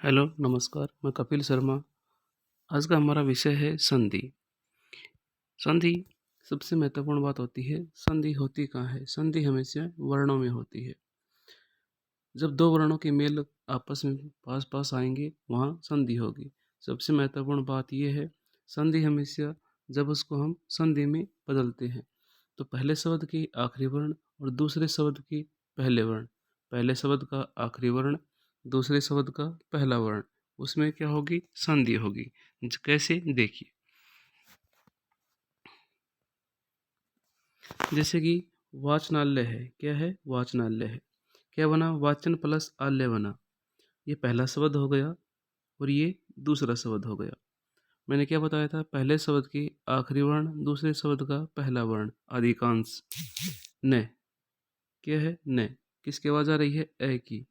Hello, नमस्कार। मैं कपिल शर्मा। आज का हमारा विषय है संधि। संधि सबसे महत्वपूर्ण बात होती है। संधि होती कहाँ है? संधि हमेशा वर्णों में होती है। जब दो वर्णों के मेल आपस में पास पास आएंगे वहाँ संधि होगी। सबसे महत्वपूर्ण बात यह है, संधि हमेशा जब उसको हम संधि में बदलते हैं तो पहले शब्द की आखिरी वर्ण और दूसरे शब्द की पहले वर्ण, पहले शब्द का आखिरी वर्ण, दूसरे शब्द का पहला वर्ण, उसमें क्या होगी? संधि होगी। कैसे? देखिए, जैसे कि वाचनालय है। क्या है? वाचनालय है। क्या बना? वाचन प्लस आलय बना। ये पहला शब्द हो गया और ये दूसरा शब्द हो गया। मैंने क्या बताया था? पहले शब्द की आखिरी वर्ण, दूसरे शब्द का पहला वर्ण, अधिकांश। न। क्या है? न। किसकी आवाज आ रही है? ए की।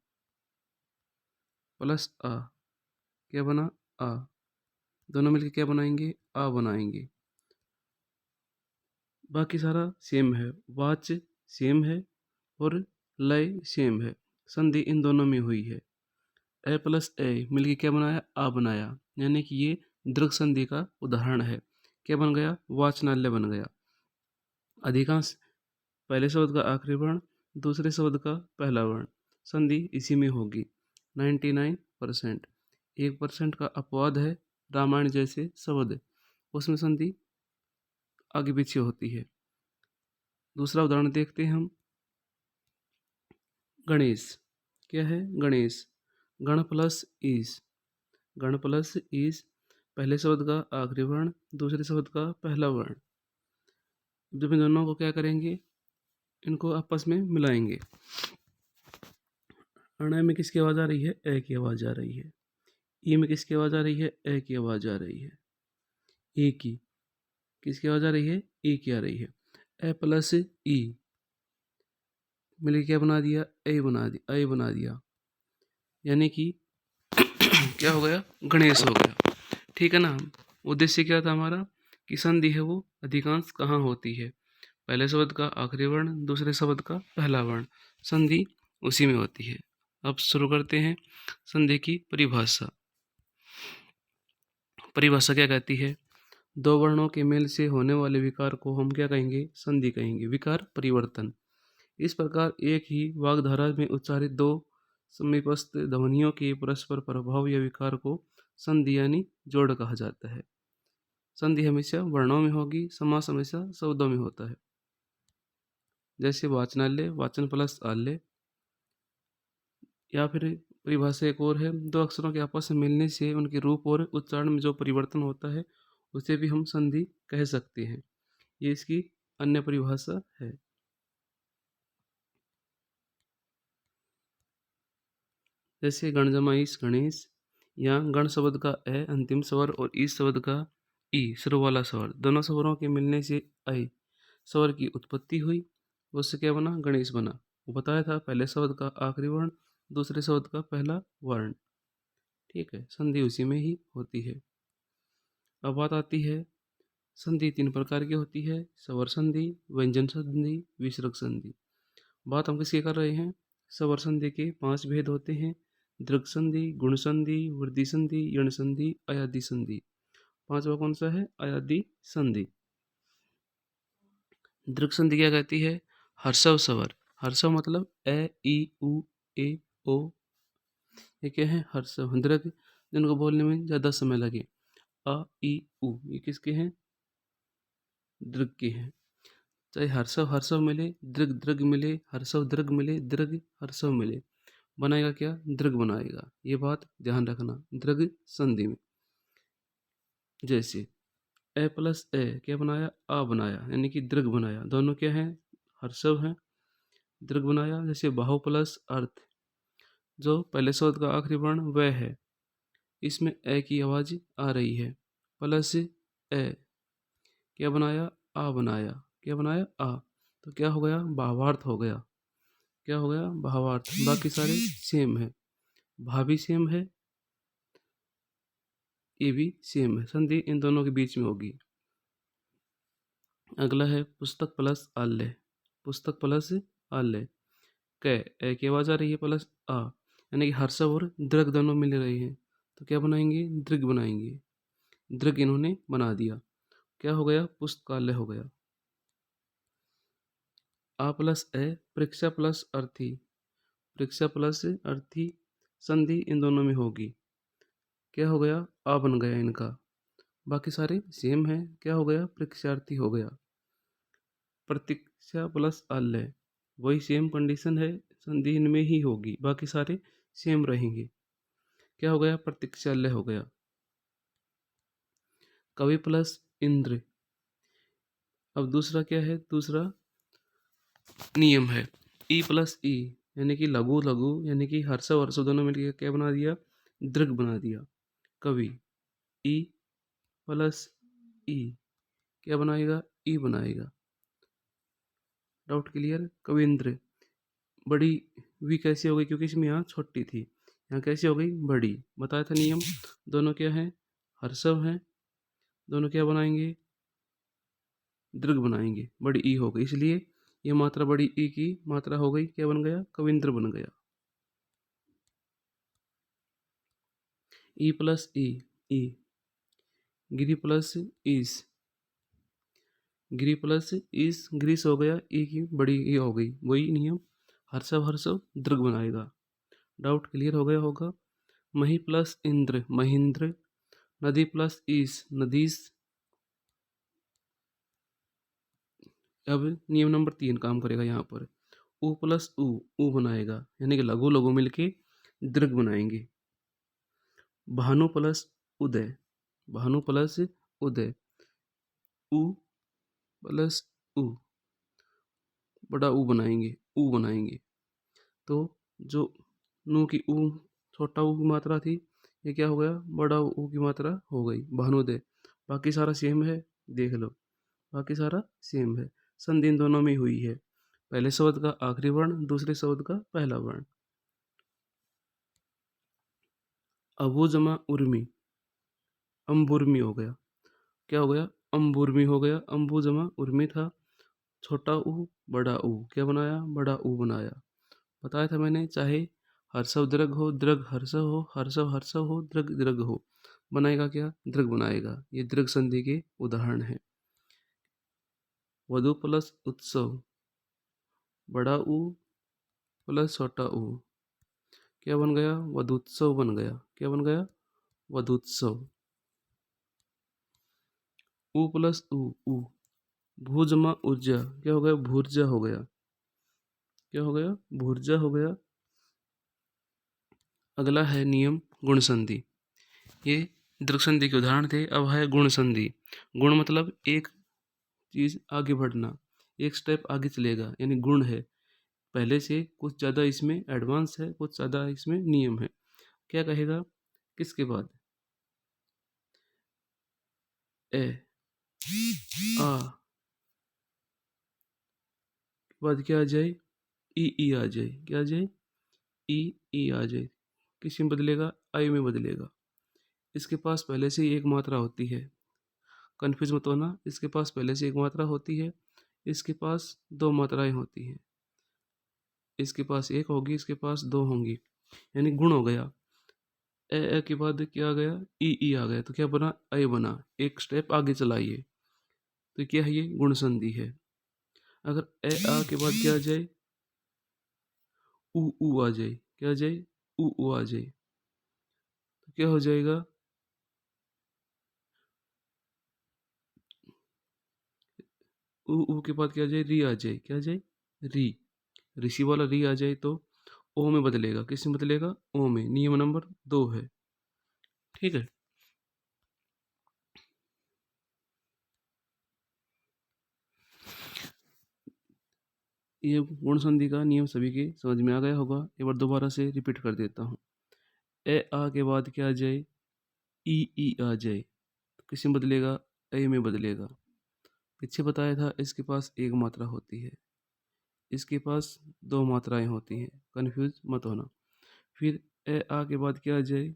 प्लस आ। क्या बना? आ। दोनों मिलकर क्या बनाएंगे? आ बनाएंगे। बाकी सारा सेम है। वाच सेम है और लय सेम है। संधि इन दोनों में हुई है। ए प्लस ए मिलकर क्या बनाया? आ बनाया। यानी कि ये दृघ संधि का उदाहरण है। क्या बन गया? वाचनालय बन गया। अधिकांश पहले शब्द का आखिरी वर्ण, दूसरे शब्द का पहला वर्ण, संधि इसी में होगी। 99%। 1% का अपवाद है। रामायण जैसे शब्द, उसमें संधि आगे पीछे होती है। दूसरा उदाहरण देखते हैं हम। गणेश। क्या है? गणेश। गण प्लस ईस। गण प्लस ईस, पहले शब्द का आखिरी वर्ण, दूसरे शब्द का पहला वर्ण। जब इन दोनों को क्या करेंगे? इनको आपस में मिलाएंगे। अण में किसकी आवाज आ रही है? ए की आवाज आ रही है। ई में किसकी आवाज आ रही है? ए की आवाज आ रही है। ई की किसकी आवाज आ रही है? ई की आ रही है। ए प्लस ई मिलकर क्या बना दिया? ए बना दिया। ए बना दिया। यानी कि क्या हो गया? गणेश हो गया। ठीक है ना। उद्देश्य क्या था हमारा? कि संधि है वो अधिकांश कहाँ होती है? पहले शब्द का आखिरी वर्ण, दूसरे शब्द का पहला वर्ण, संधि उसी में होती है। अब शुरू करते हैं संधि की परिभाषा। परिभाषा क्या कहती है? दो वर्णों के मेल से होने वाले विकार को हम क्या कहेंगे? संधि कहेंगे। विकार परिवर्तन। इस प्रकार एक ही वाग्धारा में उच्चारित दो समीपस्थ ध्वनियों के परस्पर प्रभाव या विकार को संधि यानी जोड़ कहा जाता है। संधि हमेशा वर्णों में होगी, समास हमेशा शब्दों में होता है। जैसे वाचनालय, वाचन प्लस आलय। या फिर परिभाषा एक और है, दो अक्षरों के आपस में मिलने से उनके रूप और उच्चारण में जो परिवर्तन होता है उसे भी हम संधि कह सकते हैं। ये इसकी अन्य परिभाषा है। जैसे गण जमा ईस, गणेश। या गण शब्द का ए अंतिम स्वर और ईस शब्द का ई शुरू वाला स्वर, दोनों स्वरों के मिलने से ऐ स्वर की उत्पत्ति हुई। उससे क्या बना? गणेश बना। वो बताया था पहले शब्द का आखिरी वर्ण, दूसरे शब्द का पहला वर्ण। ठीक है, संधि उसी में ही होती है। अब बात आती है, संधि तीन प्रकार की होती है: स्वर संधि, व्यंजन संधि, विसर्ग संधि। बात हम किसकी कर रहे हैं? स्वर संधि के 5 भेद होते हैं: दृघ संधि, गुण संधि, वृद्धि संधि, यण संधि, अयादि संधि। पांचवा कौन सा है? अयादि संधि। दृघ संधि क्या कहती है? हर्षव स्वर। हर्षव मतलब ए ई उ ए ओ। ये क्या है? हर्षव। दृघ जिनको बोलने में ज्यादा समय लगे, अ ई उ, ये किसके हैं? दृघ के हैं। चाहे हर्षव हर्षव मिले, दृघ दृघ मिले, हर्षव दृघ मिले, दृघ हर्षव मिले, बनाएगा क्या? दृघ बनाएगा। ये बात ध्यान रखना दृघ संधि में। जैसे ए प्लस ए क्या बनाया? आ बनाया, यानी कि दृघ बनाया। दोनों क्या है? हर्षव है, दृघ बनाया। जैसे बाहु प्लस अर्थ, जो पहले शब्द का आखिरी वर्ण वह है, इसमें ए की आवाज आ रही है। प्लस ए क्या बनाया? आ बनाया। क्या बनाया? आ। तो क्या हो गया? भावार्थ हो गया। क्या हो गया? भावार्थ। बाकी सारे सेम है। भा भी सेम है, ये भी सेम है। संधि इन दोनों के बीच में होगी। अगला है पुस्तक प्लस आलय। पुस्तक प्लस आलय। कै ए की आवाज आ रही है, प्लस आ। यानी कि हर्ष और दृग दोनों मिल रहे हैं, तो क्या बनाएंगे? दृग बनाएंगे। दृग इन्होंने बना दिया। क्या हो गया? पुस्तकालय हो गया। आ प्लस ए, परीक्षा प्लस अर्थी, परीक्षा प्लस अर्थी संधि इन दोनों में होगी। क्या हो गया? आ बन गया इनका। बाकी सारे सेम है। क्या हो गया? परीक्षार्थी हो गया। प्रतीक्षा प्लस आलय, वही सेम कंडीशन है, संधि इनमें ही होगी, बाकी सारे सेम रहेंगे। क्या हो गया? प्रतीक्षालय हो गया। कवि प्लस इंद्र, अब दूसरा क्या है? दूसरा नियम है ई प्लस ई, यानी कि लघु लघु, यानी कि हर्ष वर्ष दोनों मिलकर क्या बना दिया? दृग बना दिया। कवि ई प्लस ई क्या बनाएगा? ई बनाएगा। Doubt clear? कविंद्र, बड़ी वी कैसे हो गई? क्योंकि इसमें यहाँ छोटी थी, यहाँ कैसे हो गई? बड़ी। बताया था नियम। दोनों क्या है? हर्षव हैं। दोनों क्या बनाएंगे? दृग बनाएंगे। बड़ी ई हो गई, इसलिए ये मात्रा बड़ी ई की मात्रा हो गई। क्या बन गया? कविंद्र बन गया। ई प्लस ई, ई। गिरी प्लस ईस, गिरी प्लस ईस, ग्रीस हो गया। ई की बड़ी ई हो गई। वही नियम, हर्षव हर्षव दृग बनाएगा। डाउट क्लियर हो गया होगा। मही प्लस इंद्र, महेंद्र। नदी प्लस ईस, नदीस। अब नियम नंबर 3 काम करेगा यहाँ पर। उ प्लस उ बनाएगा, यानी कि लघु लघु मिलके दृग बनाएंगे। भानु प्लस उदय, भानु प्लस उदय। उ प्लस उ, बड़ा ऊ बनाएंगे, ऊ बनाएंगे। तो जो नू की ऊ, छोटा ऊ की मात्रा थी, ये क्या हो गया? बड़ा ऊ की मात्रा हो गई, भानुदय। बाकी सारा सेम है, देख लो, बाकी सारा सेम है। संधि इन दोनों में हुई है, पहले शब्द का आखिरी वर्ण, दूसरे शब्द का पहला वर्ण। अबू जमा उर्मी, अम्बुर्मी हो गया। क्या हो गया? अम्बुर्मी हो गया। अम्बू जमा उर्मी था, छोटा ऊ बड़ा ऊ, क्या बनाया? बड़ा ऊ बनाया। बताया था मैंने, चाहे हर्षव दृग हो, दृग हर्षव हो, हर्षव हर्षव हो, दृग दृग हो, बनाएगा क्या? दृग बनाएगा। ये दृग संधि के उदाहरण है। वधु प्लस उत्सव, बड़ा ऊ प्लस छोटा ऊ, क्या बन गया? वधुत्सव बन गया। क्या बन गया? वधुत्सव। ऊ प्लस ऊ, भूजमा ऊर्जा, क्या हो गया? भूर्जा हो गया। क्या हो गया? भूर्जा हो गया। अगला है नियम गुण संधि। ये दृग संधि के उदाहरण थे। अब है गुण संधि। गुण मतलब एक चीज आगे बढ़ना, एक स्टेप आगे चलेगा, यानी गुण है। पहले से कुछ ज़्यादा इसमें एडवांस है, कुछ ज़्यादा इसमें नियम है। क्या कहेगा? किसके बाद? ए, आ के बाद क्या आ जाए? ई आ जाए। क्या आ जाए? ई आ जाए। किस में बदलेगा? आई में बदलेगा। इसके पास पहले से ही एक मात्रा होती है, कन्फ्यूज मत होना। इसके पास पहले से एक मात्रा होती है, इसके पास दो मात्राएं होती हैं। इसके पास एक होगी, इसके पास दो होंगी, यानी गुण हो गया। ए के बाद क्या आ गया? ई आ गया, तो क्या बना? ए बना। एक स्टेप आगे चलाइए, तो क्या है? ये गुण संधि है। अगर ए आ के बाद क्या आ जाए? ऊ आ जाए। क्या आ जाए? ऊ आ जाए, तो क्या हो जाएगा? ऊ के बाद क्या आ जाए? री आ जाए। क्या आ जाए? री। ऋषि वाला री आ जाए तो ओ में बदलेगा। किस में बदलेगा? ओ में। नियम नंबर 2 है। ठीक है। ये गुण संधि का नियम सभी के समझ में आ गया होगा। एक बार दोबारा से रिपीट कर देता हूँ। ए आ के बाद क्या आ जाए? ई आ जाए, तो किस में बदलेगा? ए में बदलेगा। पीछे बताया था इसके पास एक मात्रा होती है, इसके पास दो मात्राएं होती हैं, कन्फ्यूज मत होना। फिर ए आ के बाद क्या आ जाए?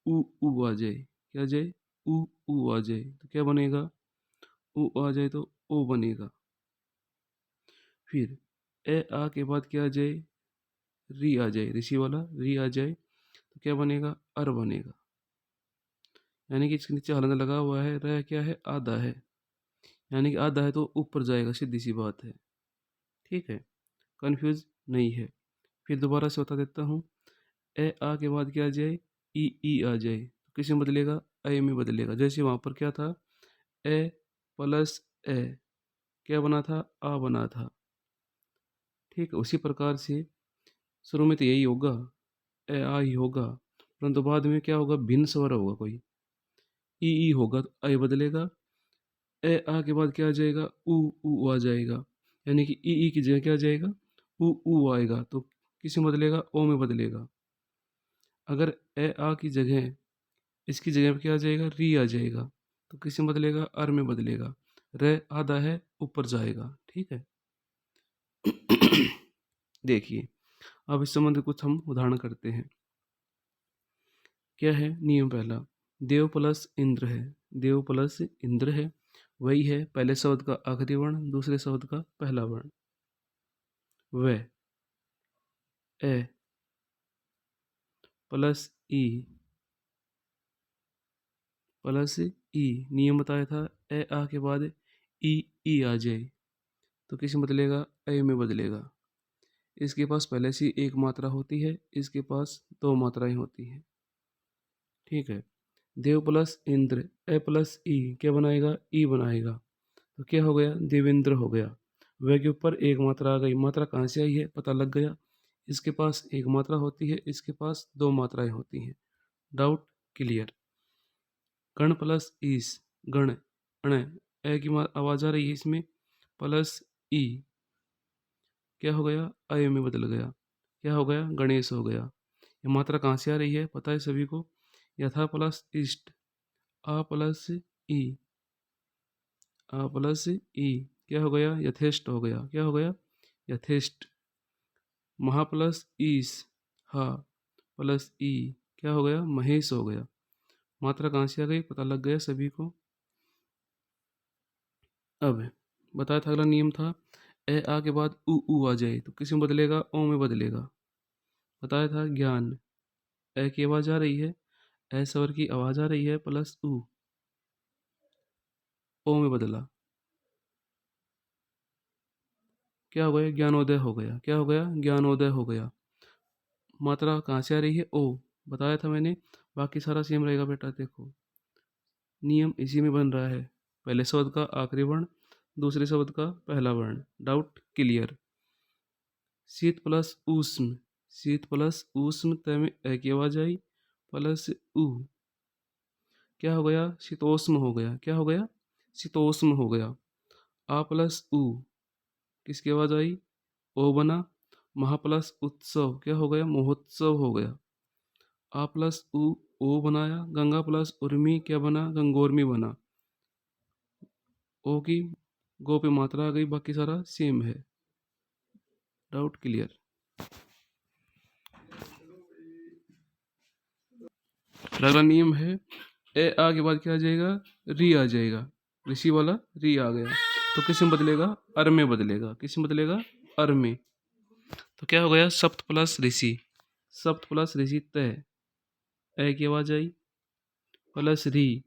ऊ आ जाए। क्या आ जाए? ऊ आ जाए, तो क्या बनेगा? ऊ आ जाए तो ओ बनेगा। फिर ए आ के बाद क्या आ जाए? री आ जाए, ऋषि वाला री आ जाए तो क्या बनेगा, अर बनेगा। यानी कि इसके नीचे हलंत लगा हुआ है, रह क्या है, आधा है, यानी कि आधा है तो ऊपर जाएगा, सीधी सी बात है। ठीक है, कन्फ्यूज नहीं है। फिर दोबारा से बता देता हूँ, ए आ के बाद क्या आ जाए, ई आ जाए तो किस में बदलेगा, ए में बदलेगा। जैसे वहाँ पर क्या था, ए प्लस ए क्या बना था, आ बना था। ठीक है, उसी प्रकार से शुरू में तो यही होगा, ए आ ही होगा, परंतु बाद में क्या होगा, भिन्न स्वर होगा कोई, ई होगा तो आई बदलेगा। ए आ के बाद क्या आ जाएगा, ऊ आ जाएगा, यानी कि ई की जगह क्या आ जाएगा, ऊ आएगा तो किस में बदलेगा, ओ में बदलेगा। अगर ए आ की जगह इसकी जगह पे क्या आ जाएगा, री आ जाएगा तो किस में बदलेगा, अर में बदलेगा। रे आधा है, ऊपर जाएगा। ठीक है। देखिए, अब इस संबंध कुछ हम उदाहरण करते हैं। क्या है नियम पहला, देव प्लस इंद्र है, देव प्लस इंद्र है, वही है पहले शब्द का आखिरी वर्ण, दूसरे शब्द का पहला वर्ण। व ए प्लस ई प्लस ई, नियम बताया था, ए आ के बाद ई आ जाए तो किस में बदलेगा, ए में बदलेगा। इसके पास पहले से एक मात्रा होती है, इसके पास दो मात्राएं होती हैं। ठीक है, देव प्लस इंद्र, ए प्लस ई क्या बनाएगा, ई बनाएगा तो क्या हो गया, देवेंद्र हो गया। वह के ऊपर एक मात्रा आ गई, मात्रा कहाँ से आई है पता लग गया। इसके पास एक मात्रा होती है, इसके पास दो मात्राएं होती हैं। Doubt clear. गण प्लस ईस, गण अण, ए की आवाज आ रही है इसमें, प्लस ई क्या हो गया, अय में बदल गया, क्या हो गया, गणेश हो गया। ये मात्रा कहाँ से आ रही है पता है सभी को, यथा प्लस इष्ट, आ प्लस ई, आ प्लस ई क्या हो गया, यथेष्ट हो गया, क्या हो गया, यथेष्ट। महा प्लस ईस, हा प्लस ई क्या हो गया, महेश हो गया। मात्रा कहाँ से आ गई पता लग गया सभी को। अब बताया था, अगला नियम था, ए आ के बाद ऊ आ जाए तो किस में बदलेगा, ओ में बदलेगा। बताया था ज्ञान, ए की आवाज आ रही है, ए स्वर की आवाज आ रही है, प्लस ओ में बदला, क्या हो गया, ज्ञानोदय हो गया, क्या हो गया, ज्ञानोदय हो गया। मात्रा कहाँ से आ रही है, ओ, बताया था मैंने। बाकी सारा सेम रहेगा बेटा, देखो नियम इसी में बन रहा है, पहले शब्द का आखिरी वर्ण, दूसरे शब्द का पहला वर्ण। Doubt clear. शीत प्लस ऊष्म, शीत प्लस ऊष्म तय में ए की आवाज आई, प्लस ऊ क्या हो गया, शीतोष्म हो गया, क्या हो गया, शीतोष्म हो गया। आ प्लस ऊ किसकी आवाज आई, ओ बना। महा प्लस उत्सव क्या हो गया, महोत्सव हो गया। आ प्लस ओ बनाया। गंगा प्लस उर्मी क्या बना, गंगोर्मी बना। ओ की गो पे मात्रा आ गई, बाकी सारा सेम है। Doubt clear. अगला नियम है, ए आ के बाद क्या आ जाएगा, री आ जाएगा, ऋषि वाला री आ गया तो किस में बदलेगा, अर में बदलेगा। किस में बदलेगा, अर में। तो क्या हो गया, सप्त प्लस ऋषि, सप्त प्लस ऋषि तय, ए की आवाज आई, प्लस री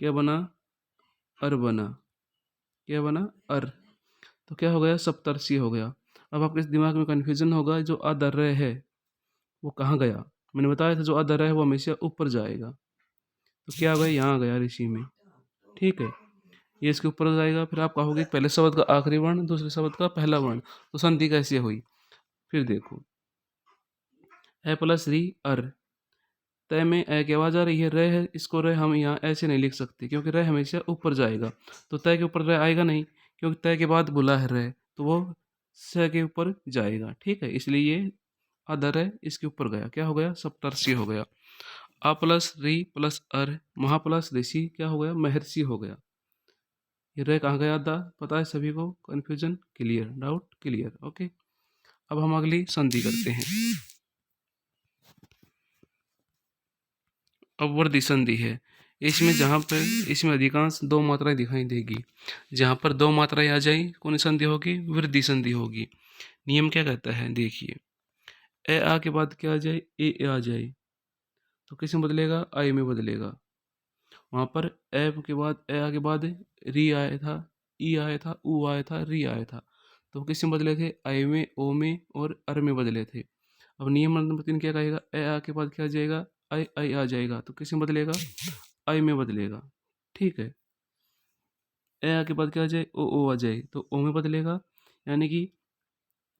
क्या बना, अर बना, क्या बना, अर। तो क्या हो गया, सप्तर्षि हो गया। अब आपके दिमाग में कन्फ्यूजन होगा, जो अदर है वो कहाँ गया। मैंने बताया था जो अदर है वो हमेशा ऊपर जाएगा, तो क्या हो गया, यहाँ गया ऋषि में। ठीक है, ये इसके ऊपर जाएगा। फिर आप कहोगे पहले शब्द का आखिरी वर्ण, दूसरे शब्द का पहला वर्ण, तो संधि कैसे हुई। फिर देखो, ए प्लस री अर, तय में ए की आवाज आ रही है, रह है, इसको रह हम यहाँ ऐसे नहीं लिख सकते क्योंकि रह हमेशा ऊपर जाएगा, तो तय के ऊपर रह आएगा नहीं, क्योंकि तय के बाद बुला है रह, तो वो स के ऊपर जाएगा। ठीक है, इसलिए ये अदर है, इसके ऊपर गया, क्या हो गया, सप्तर्षि हो गया। आ प्लस री प्लस अर, महा प्लस ऋषि क्या हो गया, महर्षि हो गया। ये रह कहाँ गया, दा पता है सभी को, confusion clear, doubt clear. Okay, अब हम अगली संधि करते हैं। अब वर्धी संधि है, इसमें जहाँ पर इसमें अधिकांश दो मात्राएं दिखाई देगी, जहाँ पर दो मात्राएं आ जाए कौन सी संधि होगी, वृद्धि संधि होगी। नियम क्या कहता है, देखिए, ए आ के बाद क्या आ जाए, ए आ जाए, तो किस में बदलेगा, आई में बदलेगा। वहाँ पर ए के बाद, ए आ के बाद री आया था, ई आया था, ऊ आया था, री आया था, तो किस में बदले थे, आई में, ओ में और अर में बदले थे। अब नियम नंबर 3 क्या कहेगा, ए आ के बाद क्या आ जाएगा, आई आ जाएगा, तो किस में बदलेगा, आई में बदलेगा। ठीक है, ए आ के बाद क्या आ जाए, ओ आ जाए, तो ओ में बदलेगा। यानी कि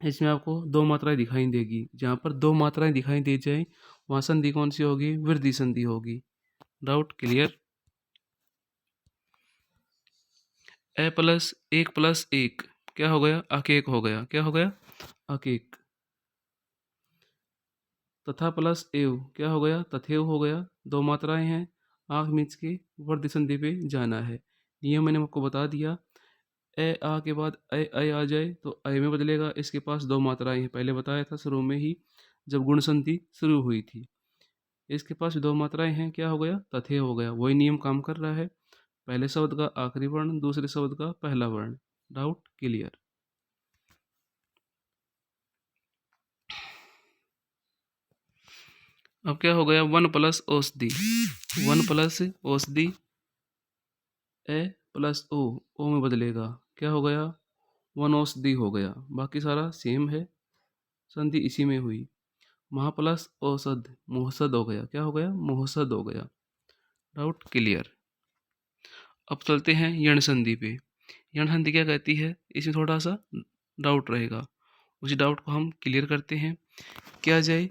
इसमें आपको दो मात्राएं दिखाई देगी, जहाँ पर दो मात्राएं दिखाई दे जाए वहाँ संधि कौन सी होगी, वृद्धि संधि होगी। Doubt clear. ए प्लस एक क्या हो गया, अकेक हो गया, क्या हो गया, अकेक। तथा प्लस एव क्या हो गया, तथेव हो गया। दो मात्राएं हैं, आँख मीच के वृद्धि संधि पे जाना है। नियम मैंने आपको बता दिया, ए आ के बाद ऐ आ जाए तो ऐ में बदलेगा। इसके पास दो मात्राएं हैं, पहले बताया था शुरू में ही जब गुण संधि शुरू हुई थी। इसके पास दो मात्राएं हैं, क्या हो गया, तथेय हो गया। वही नियम काम कर रहा है, पहले शब्द का आखिरी वर्ण, दूसरे शब्द का पहला वर्ण। Doubt clear. अब क्या हो गया, वन प्लस औषधि, वन प्लस औषधि, ए प्लस ओ में बदलेगा, क्या हो गया, वन औषधि हो गया। बाकी सारा सेम है, संधि इसी में हुई। महा प्लस औषध, मोहसद हो गया, क्या हो गया, मोहसद हो गया। Doubt clear. अब चलते हैं यण संधि पे। यण संधि क्या कहती है, इसमें थोड़ा सा डाउट रहेगा, उस डाउट को हम क्लियर करते हैं। क्या जाए,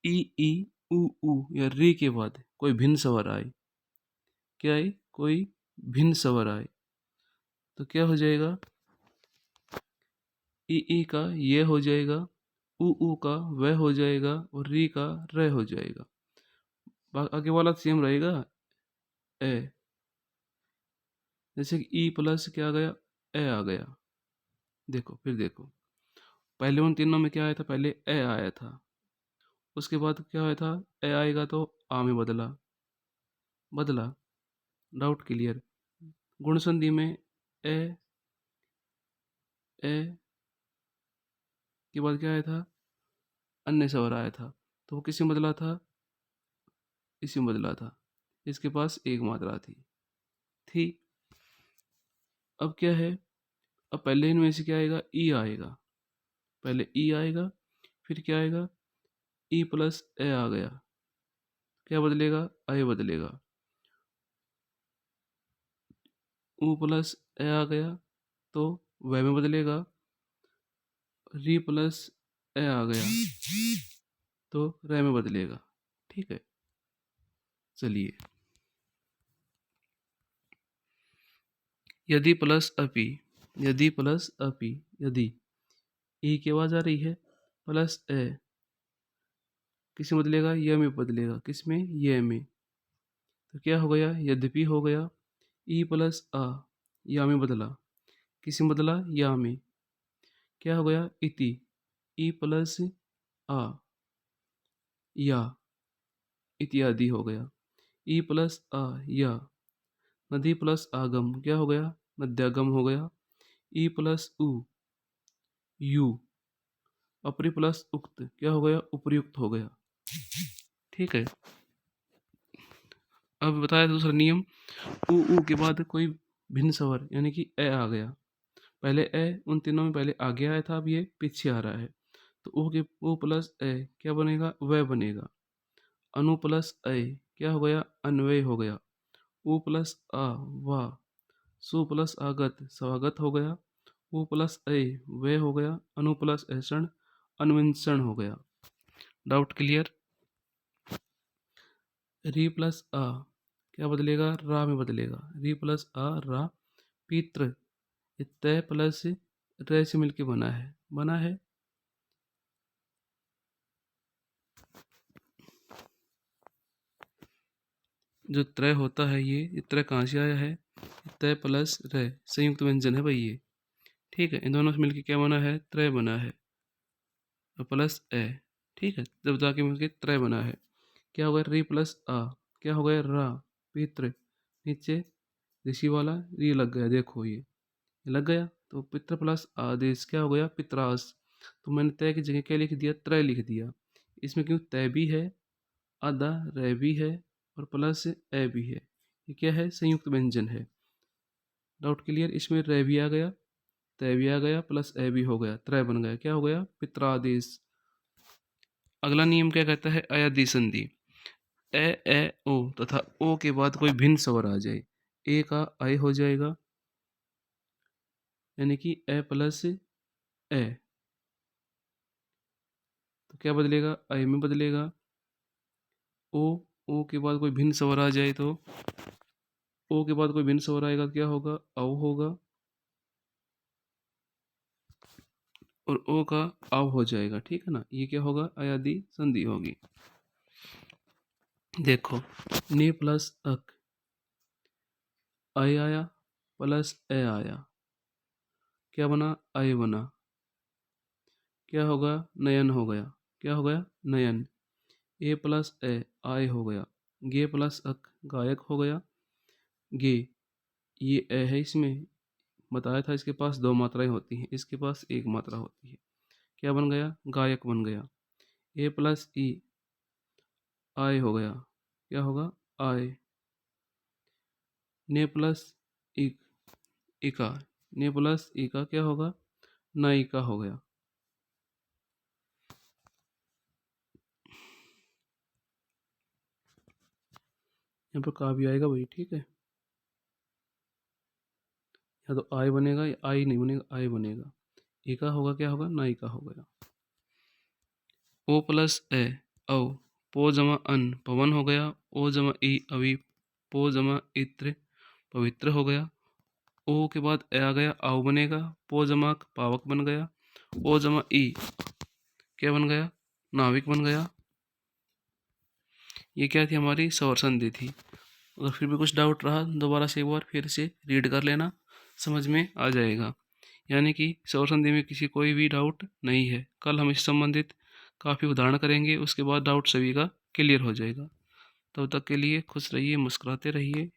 ई ऊ या री के बाद कोई भिन्न स्वर आए, क्या आए, कोई भिन्न स्वर आए, तो क्या हो जाएगा, ई का ये हो जाएगा, ऊ का वह हो जाएगा और री का र हो जाएगा। आगे वाला सेम रहेगा, ए, जैसे कि ई प्लस क्या आ गया, ए आ गया। देखो फिर देखो, पहले उन तीनों में क्या आया था, पहले ए आया था, उसके बाद क्या आया था, ए आएगा तो आ में बदला, बदला। Doubt clear. गुण संधि में ए, ए के बाद क्या आया था, अन्य स्वर आया था, तो वो किसी में बदला था, इसी में बदला था। इसके पास एक मात्रा थी। अब क्या है, अब पहले इनमें से क्या आएगा, ई आएगा, पहले ई आएगा, फिर क्या आएगा, ई प्लस ए आ गया, क्या बदलेगा, आई बदलेगा। ऊ प्लस ए आ गया तो वह में बदलेगा। री प्लस ए आ गया तो रे में बदलेगा। ठीक है, चलिए, यदि प्लस अपि, यदि प्लस अपि, यदि ई की आवाज आ रही है, प्लस ए किस में बदलेगा, यह में बदलेगा, किस में, ये में, तो क्या हो गया, यद्यपि हो गया। ई प्लस आ, या में बदला, किस में बदला, या में, क्या हो गया, इति, ई प्लस आ, या, इत्यादि हो गया। ई प्लस आ, या, नदी प्लस आगम, क्या हो गया, नद्यागम हो गया। ई प्लस उ, यू, अपरी प्लस उक्त, क्या हो गया, उपयुक्त हो गया। ठीक है, अब बताया दूसरा नियम, ऊ के बाद कोई भिन्न स्वर यानी कि ए आ गया, पहले ए उन तीनों में पहले आगे आया था, अब ये पीछे आ रहा है, तो ऊ के ऊ प्लस ए क्या बनेगा, वह बनेगा। अनु प्लस ए क्या हो गया, अन्वय हो गया। ऊ प्लस आ, वाह। सु प्लस आगत, स्वागत हो गया। ऊ प्लस ए वह हो गया। अनु प्लस ऐसण, अन्विंषण हो गया। Doubt clear. री प्लस आ क्या बदलेगा, रा में बदलेगा। री प्लस आ, रा। पित्र, तय प्लस रे से मिलके बना है। जो त्रय होता है, ये त्रय कहाँ से आया है, तय प्लस रे संयुक्त व्यंजन है भाई ये। ठीक है, इन दोनों से मिलके क्या बना है, त्रय बना है, प्लस ए। ठीक है, जब जाके मिलके त्रय बना है, क्या हो गया, री प्लस आ, क्या हो गया, रा। पित्र, नीचे ऋषि वाला री लग गया, देखो ये लग गया, तो पित्र प्लस आदेश क्या हो गया, पित्रास। तो मैंने तय की जगह क्या लिख दिया, त्रय लिख दिया। इसमें क्यों, तय भी है, अदा रह भी है और प्लस ए भी है। ये क्या है, संयुक्त व्यंजन है। Doubt clear. इसमें रह भी आ गया, तय भी आ गया, प्लस ए भी हो गया, त्रय बन गया। क्या हो गया, पित्रादेश। अगला नियम क्या कहता है, अयादि संधि। ए ओ तथा ओ के बाद कोई भिन्न स्वर आ जाए, ए का आई हो जाएगा, यानी कि ए प्लस ए, तो क्या बदलेगा, आई में बदलेगा। ओ के बाद कोई भिन्न स्वर आ जाए तो ओ के बाद कोई भिन्न स्वर आएगा तो क्या होगा, औ होगा, और ओ का आव हो जाएगा। ठीक है ना, ये क्या होगा, अयादि संधि होगी। देखो, ने प्लस अक, आई आया प्लस ए आया, क्या बना, आई बना, क्या होगा, नयन हो गया। क्या हो गया, नयन। ए प्लस ए, आय हो गया। गे प्लस अक, गायक हो गया। गे, ये ए है, इसमें बताया था इसके पास दो मात्राएं होती हैं, इसके पास एक मात्रा होती है। क्या बन गया, गायक बन गया। ए प्लस ई, आय हो गया, क्या होगा, आय। ने प्लस इक, इका, ने प्लस इका क्या होगा, नायिका हो गया। यहाँ पर का भी आएगा भाई, ठीक है। या तो आई बनेगा या आई नहीं बनेगा, आई बनेगा। इका होगा, क्या होगा, नायिका हो गया। ओ प्लस ए, औ, पो जमा अन, पवन हो गया। ओ जमा ई, अवी, पो जमा इत्र, पवित्र हो गया। ओ के बाद ए आ गया, आव बनेगा। पो जमा पावक बन गया। ओ जमा ई, क्या बन गया, नाविक बन गया। ये क्या थी, हमारी स्वर संधि थी। अगर फिर भी कुछ डाउट रहा, दोबारा से एक बार फिर से रीड कर लेना, समझ में आ जाएगा। यानी कि स्वर संधि में किसी कोई भी डाउट नहीं है। कल हम इस संबंधित काफ़ी उदाहरण करेंगे, उसके बाद डाउट सभी का क्लियर हो जाएगा। तब तक के लिए खुश रहिए, मुस्कुराते रहिए।